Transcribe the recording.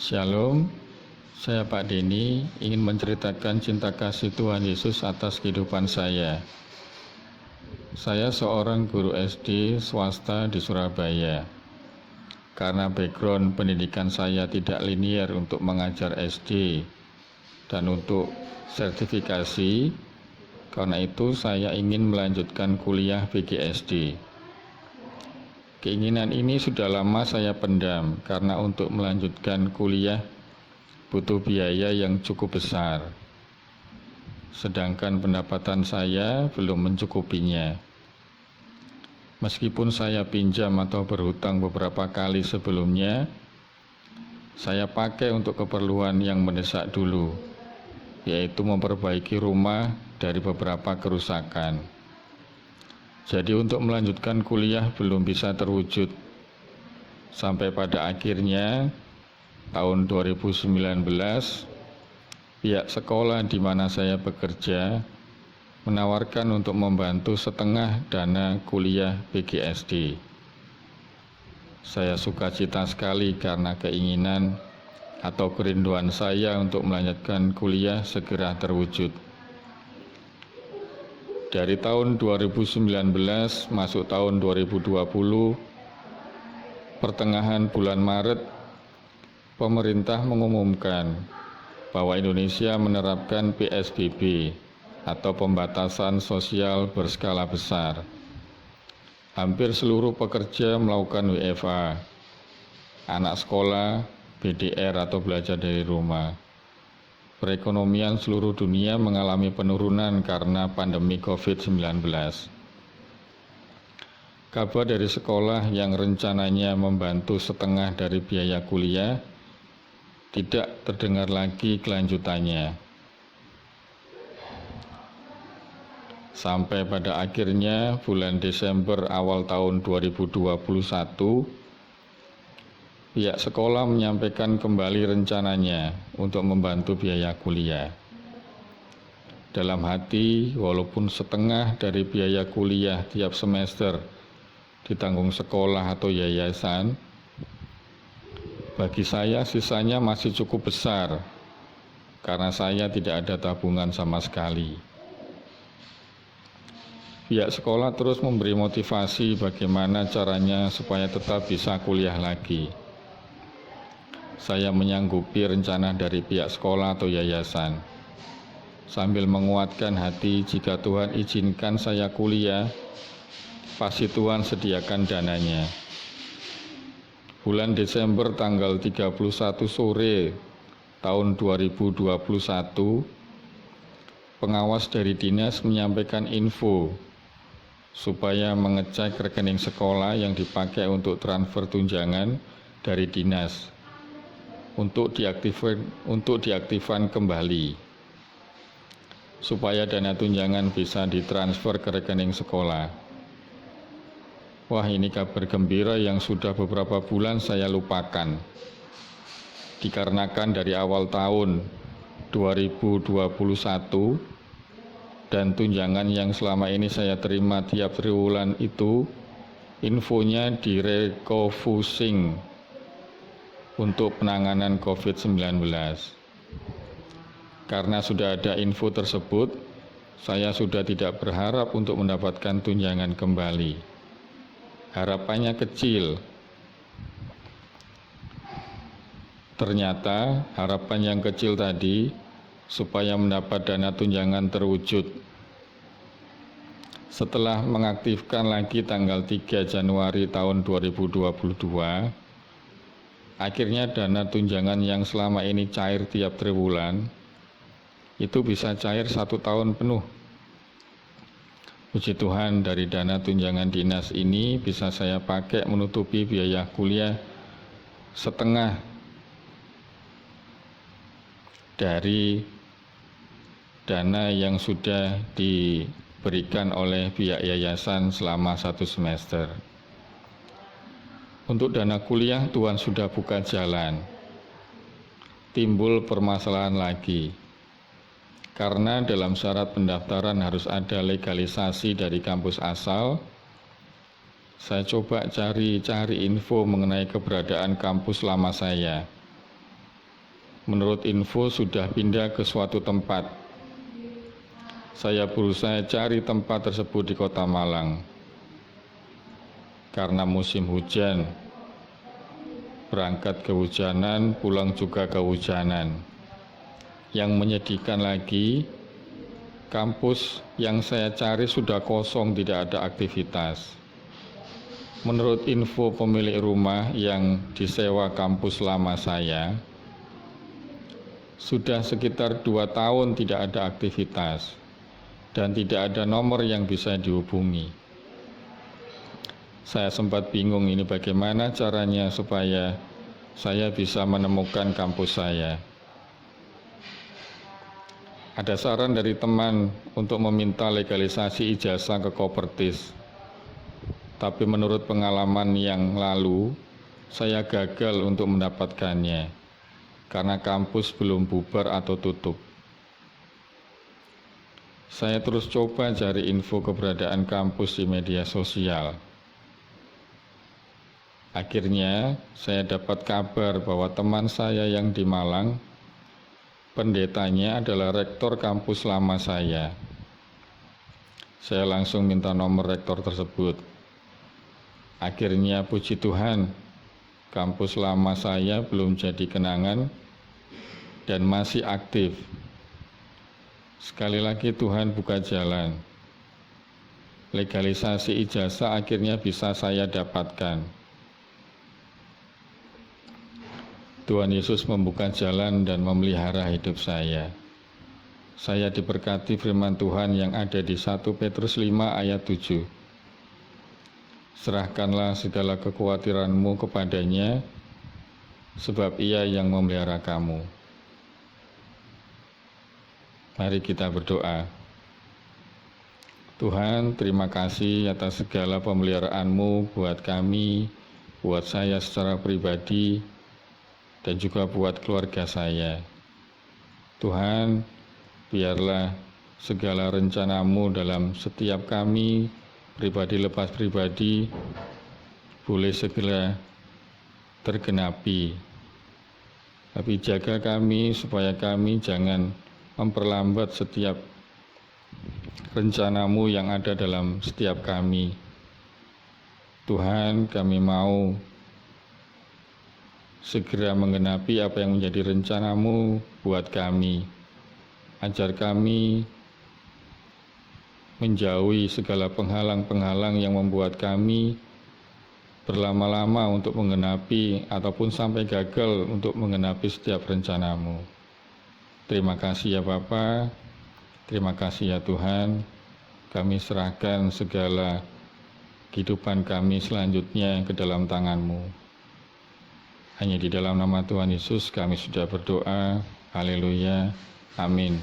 Shalom, saya Pak Denny ingin menceritakan cinta kasih Tuhan Yesus atas kehidupan saya. Saya seorang guru SD swasta di Surabaya. Karena background pendidikan saya tidak linear untuk mengajar SD dan untuk sertifikasi, karena itu saya ingin melanjutkan kuliah PGSD. Keinginan ini sudah lama saya pendam karena untuk melanjutkan kuliah butuh biaya yang cukup besar. Sedangkan pendapatan saya belum mencukupinya. Meskipun saya pinjam atau berhutang beberapa kali sebelumnya, saya pakai untuk keperluan yang mendesak dulu, yaitu memperbaiki rumah dari beberapa kerusakan. Jadi untuk melanjutkan kuliah belum bisa terwujud. Sampai pada akhirnya tahun 2019, pihak sekolah di mana saya bekerja menawarkan untuk membantu setengah dana kuliah PGSD. Saya sukacita sekali karena keinginan atau kerinduan saya untuk melanjutkan kuliah segera terwujud. Dari tahun 2019 masuk tahun 2020, pertengahan bulan Maret, pemerintah mengumumkan bahwa Indonesia menerapkan PSBB atau pembatasan sosial berskala besar. Hampir seluruh pekerja melakukan WFH, anak sekolah, BDR atau belajar dari rumah. Perekonomian seluruh dunia mengalami penurunan karena pandemi COVID-19. Kabar dari sekolah yang rencananya membantu setengah dari biaya kuliah tidak terdengar lagi kelanjutannya. Sampai pada akhirnya bulan Desember awal tahun 2021, pihak sekolah menyampaikan kembali rencananya untuk membantu biaya kuliah. Dalam hati, walaupun setengah dari biaya kuliah tiap semester ditanggung sekolah atau yayasan, bagi saya sisanya masih cukup besar karena saya tidak ada tabungan sama sekali. Pihak sekolah terus memberi motivasi bagaimana caranya supaya tetap bisa kuliah lagi. Saya menyanggupi rencana dari pihak sekolah atau yayasan, sambil menguatkan hati jika Tuhan izinkan saya kuliah, pasti Tuhan sediakan dananya. Bulan Desember tanggal 31 sore tahun 2021, pengawas dari dinas menyampaikan info supaya mengecek rekening sekolah yang dipakai untuk transfer tunjangan dari dinas untuk diaktifkan kembali, supaya dana tunjangan bisa ditransfer ke rekening sekolah. Wah, ini kabar gembira yang sudah beberapa bulan saya lupakan. Dikarenakan dari awal tahun 2021 dan tunjangan yang selama ini saya terima tiap triwulan itu infonya direcofusing untuk penanganan COVID-19. Karena sudah ada info tersebut, saya sudah tidak berharap untuk mendapatkan tunjangan kembali. Harapannya kecil. Ternyata harapan yang kecil tadi supaya mendapat dana tunjangan terwujud. Setelah mengaktifkan lagi tanggal 3 Januari tahun 2022, akhirnya dana tunjangan yang selama ini cair tiap triwulan itu bisa cair 1 tahun penuh. Puji Tuhan, dari dana tunjangan dinas ini bisa saya pakai menutupi biaya kuliah setengah dari dana yang sudah diberikan oleh pihak yayasan selama 1 semester. Untuk dana kuliah Tuhan sudah buka jalan. Timbul permasalahan lagi. Karena dalam syarat pendaftaran harus ada legalisasi dari kampus asal, saya coba cari info mengenai keberadaan kampus lama saya. Menurut info sudah pindah ke suatu tempat. Saya berusaha cari tempat tersebut di Kota Malang. Karena musim hujan, berangkat kehujanan, pulang juga kehujanan. Yang menyedihkan lagi, kampus yang saya cari sudah kosong, tidak ada aktivitas. Menurut info pemilik rumah yang disewa kampus lama saya, sudah sekitar 2 tahun tidak ada aktivitas dan tidak ada nomor yang bisa dihubungi. Saya sempat bingung ini bagaimana caranya supaya saya bisa menemukan kampus saya. Ada saran dari teman untuk meminta legalisasi ijazah ke Kopertis. Tapi menurut pengalaman yang lalu, saya gagal untuk mendapatkannya karena kampus belum bubar atau tutup. Saya terus coba cari info keberadaan kampus di media sosial. Akhirnya, saya dapat kabar bahwa teman saya yang di Malang, pendetanya adalah rektor kampus lama saya. Saya langsung minta nomor rektor tersebut. Akhirnya puji Tuhan, kampus lama saya belum jadi kenangan dan masih aktif. Sekali lagi Tuhan buka jalan. Legalisasi ijazah akhirnya bisa saya dapatkan. Tuhan Yesus membuka jalan dan memelihara hidup saya. Saya diberkati firman Tuhan yang ada di 1 Petrus 5 ayat 7. Serahkanlah segala kekhawatiranmu kepadanya, sebab Ia yang memelihara kamu. Mari kita berdoa. Tuhan, terima kasih atas segala pemeliharaan-Mu buat kami, buat saya secara pribadi, dan juga buat keluarga saya. Tuhan, biarlah segala rencana-Mu dalam setiap kami, pribadi lepas pribadi, boleh segera tergenapi. Tapi jaga kami supaya kami jangan memperlambat setiap rencana-Mu yang ada dalam setiap kami. Tuhan, kami mau segera menggenapi apa yang menjadi rencana-Mu buat kami. Ajar kami menjauhi segala penghalang-penghalang yang membuat kami berlama-lama untuk menggenapi ataupun sampai gagal untuk menggenapi setiap rencana-Mu. Terima kasih ya Bapa, terima kasih ya Tuhan. Kami serahkan segala kehidupan kami selanjutnya ke dalam tangan-Mu. Hanya di dalam nama Tuhan Yesus kami sudah berdoa. Haleluya. Amin.